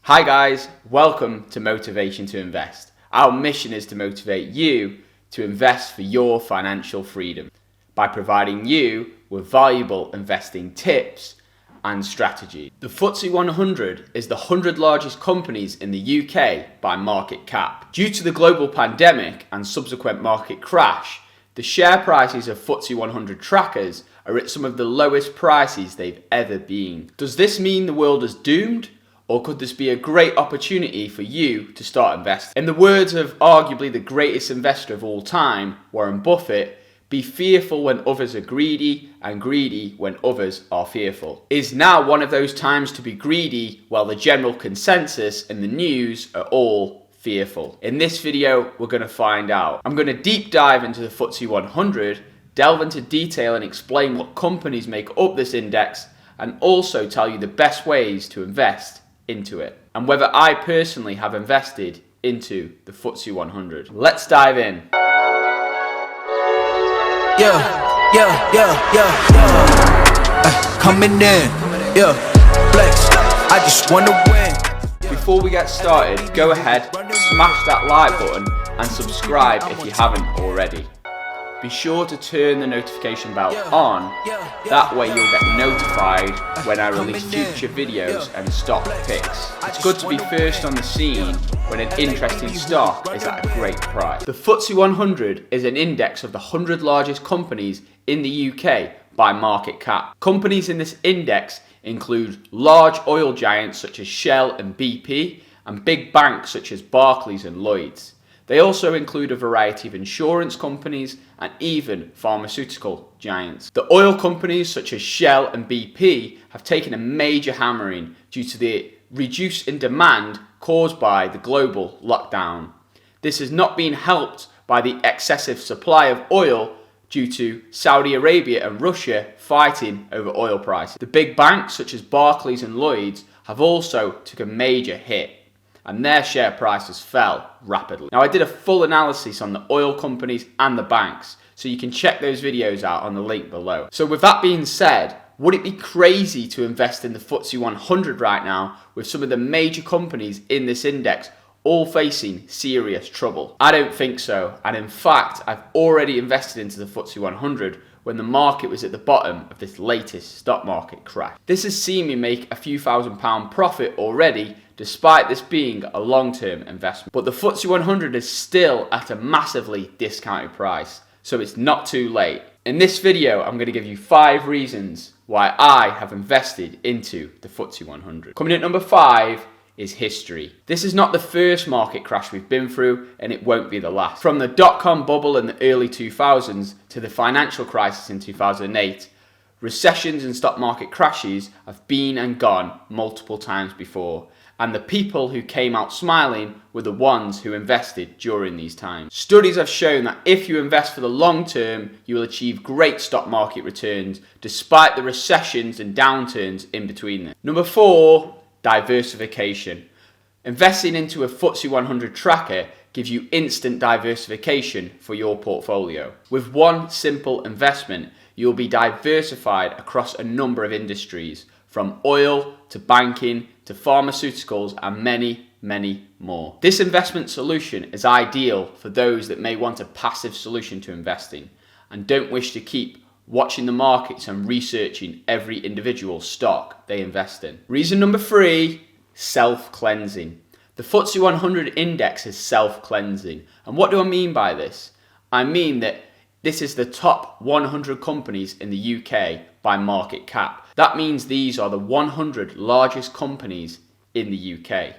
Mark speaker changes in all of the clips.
Speaker 1: Hi guys, welcome to Motivation to Invest. Our mission is to motivate you to invest for your financial freedom by providing you with valuable investing tips and strategies. The FTSE 100 is the 100 largest companies in the UK by market cap. Due to the global pandemic and subsequent market crash, the share prices of FTSE 100 trackers are at some of the lowest prices they've ever been. Does this mean the world is doomed? Or could this be a great opportunity for you to start investing? In the words of arguably the greatest investor of all time, Warren Buffett, be fearful when others are greedy and greedy when others are fearful. Is now one of those times to be greedy while the general consensus and the news are all fearful? In this video, we're going to find out. I'm going to deep dive into the FTSE 100, delve into detail and explain what companies make up this index, and also tell you the best ways to invest into it, and whether I personally have invested into the FTSE 100. Let's dive in.
Speaker 2: Coming in, flex. I just wanna win.
Speaker 1: Before we get started, go ahead, smash that like button and subscribe if you haven't already. Be sure to turn the notification bell on, that way you'll get notified when I release future videos and stock picks. It's good to be first on the scene when an interesting stock is at a great price. The FTSE 100 is an index of the 100 largest companies in the UK by market cap. Companies in this index include large oil giants such as Shell and BP, and big banks such as Barclays and Lloyds. They also include a variety of insurance companies and even pharmaceutical giants. The oil companies such as Shell and BP have taken a major hammering due to the reduce in demand caused by the global lockdown. This has not been helped by the excessive supply of oil due to Saudi Arabia and Russia fighting over oil prices. The big banks such as Barclays and Lloyds have also took a major hit, and their share prices fell rapidly. Now, I did a full analysis on the oil companies and the banks, so you can check those videos out on the link below. So with that being said, would it be crazy to invest in the FTSE 100 right now with some of the major companies in this index all facing serious trouble? I don't think so, and in fact, I've already invested into the FTSE 100 when the market was at the bottom of this latest stock market crash. This has seen me make a few £1,000s profit already, despite this being a long-term investment. But the FTSE 100 is still at a massively discounted price, so it's not too late. In this video, I'm going to give you 5 reasons why I have invested into the FTSE 100. Coming in at number 5 is history. This is not the first market crash we've been through, and it won't be the last. From the dot-com bubble in the early 2000s to the financial crisis in 2008, recessions and stock market crashes have been and gone multiple times before, and the people who came out smiling were the ones who invested during these times. Studies have shown that if you invest for the long term, you will achieve great stock market returns despite the recessions and downturns in between them. Number 4, diversification. Investing into a FTSE 100 tracker gives you instant diversification for your portfolio. With one simple investment, you'll be diversified across a number of industries, from oil to banking to pharmaceuticals and many, many more. This investment solution is ideal for those that may want a passive solution to investing and don't wish to keep watching the markets and researching every individual stock they invest in. Reason number 3, self-cleansing. The FTSE 100 index is self-cleansing. And what do I mean by this? I mean that this is the top 100 companies in the UK by market cap. That means these are the 100 largest companies in the UK.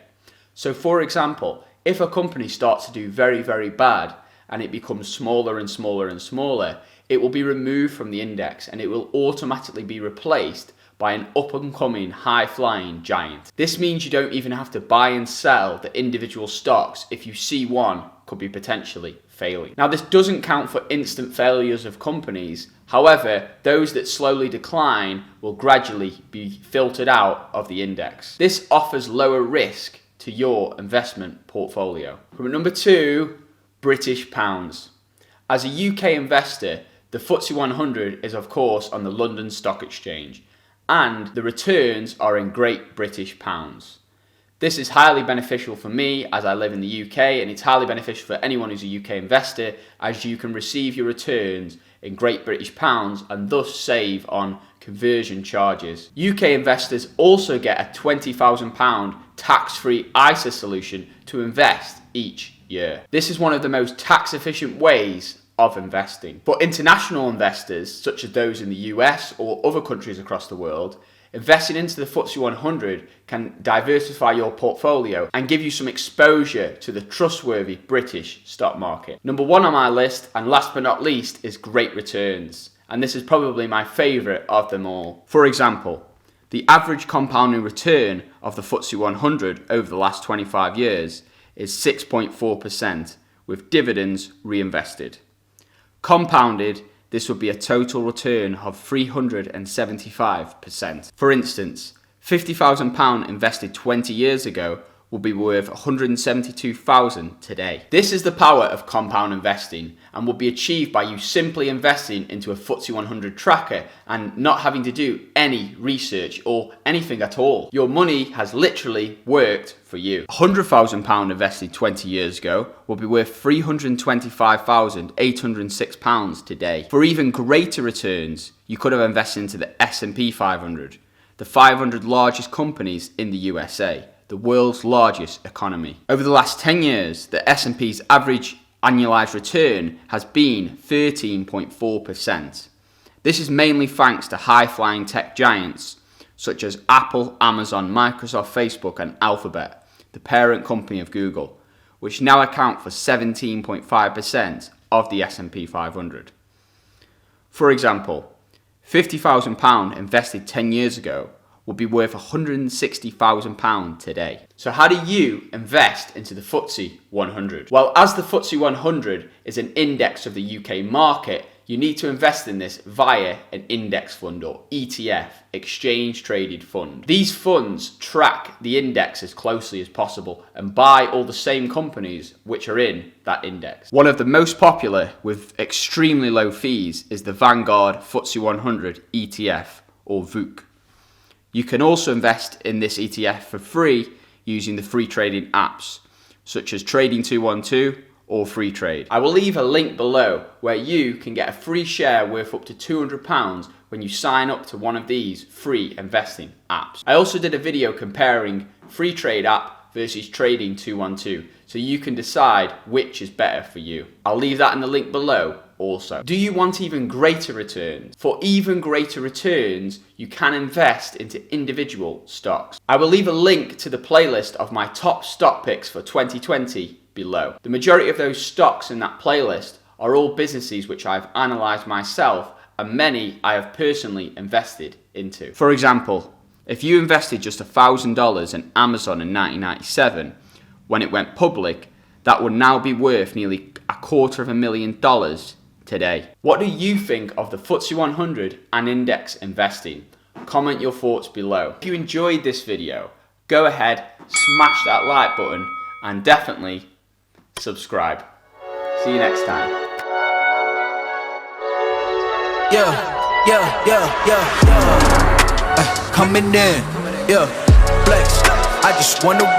Speaker 1: So for example, if a company starts to do very, very bad and it becomes smaller and smaller and smaller, it will be removed from the index and it will automatically be replaced by an up-and-coming, high-flying giant. This means you don't even have to buy and sell the individual stocks if you see one could be potentially failing. Now, this doesn't count for instant failures of companies. However, those that slowly decline will gradually be filtered out of the index. This offers lower risk to your investment portfolio. Number 2, British pounds. As a UK investor, the FTSE 100 is of course on the London Stock Exchange, and the returns are in Great British pounds. This is highly beneficial for me as I live in the UK, and it's highly beneficial for anyone who's a UK investor, as you can receive your returns in Great British pounds and thus save on conversion charges. UK investors also get a £20,000 tax-free ISA solution to invest each year. This is one of the most tax efficient ways of investing. For international investors, such as those in the US or other countries across the world, investing into the FTSE 100 can diversify your portfolio and give you some exposure to the trustworthy British stock market. Number one on my list, and last but not least, is great returns. And this is probably my favourite of them all. For example, the average compounding return of the FTSE 100 over the last 25 years is 6.4%, with dividends reinvested. Compounded, this would be a total return of 375%. For instance, £50,000 invested 20 years ago will be worth £172,000 today. This is the power of compound investing and will be achieved by you simply investing into a FTSE 100 tracker and not having to do any research or anything at all. Your money has literally worked for you. £100,000 invested 20 years ago will be worth £325,806 today. For even greater returns, you could have invested into the S&P 500, the 500 largest companies in the USA, the world's largest economy. Over the last 10 years, the S&P's average annualized return has been 13.4%. This is mainly thanks to high-flying tech giants such as Apple, Amazon, Microsoft, Facebook, and Alphabet, the parent company of Google, which now account for 17.5% of the S&P 500. For example, £50,000 invested 10 years ago will be worth £160,000 today. So how do you invest into the FTSE 100? Well, as the FTSE 100 is an index of the UK market, you need to invest in this via an index fund or ETF, exchange traded fund. These funds track the index as closely as possible and buy all the same companies which are in that index. One of the most popular with extremely low fees is the Vanguard FTSE 100 ETF or VOOC. You can also invest in this ETF for free using the free trading apps such as Trading 212 or Free Trade. I will leave a link below where you can get a free share worth up to £200 when you sign up to one of these free investing apps. I also did a video comparing Free Trade app versus Trading 212, so you can decide which is better for you. I'll leave that in the link below also. Do you want even greater returns? For even greater returns, you can invest into individual stocks. I will leave a link to the playlist of my top stock picks for 2020 below. The majority of those stocks in that playlist are all businesses which I've analysed myself, and many I have personally invested into. For example, if you invested just $1,000 in Amazon in 1997, when it went public, that would now be worth nearly $250,000 today. What do you think of the FTSE 100 and index investing? Comment your thoughts below. If you enjoyed this video, go ahead, smash that like button, and definitely subscribe. See you next time.
Speaker 2: Coming in, flex. I just wanna win.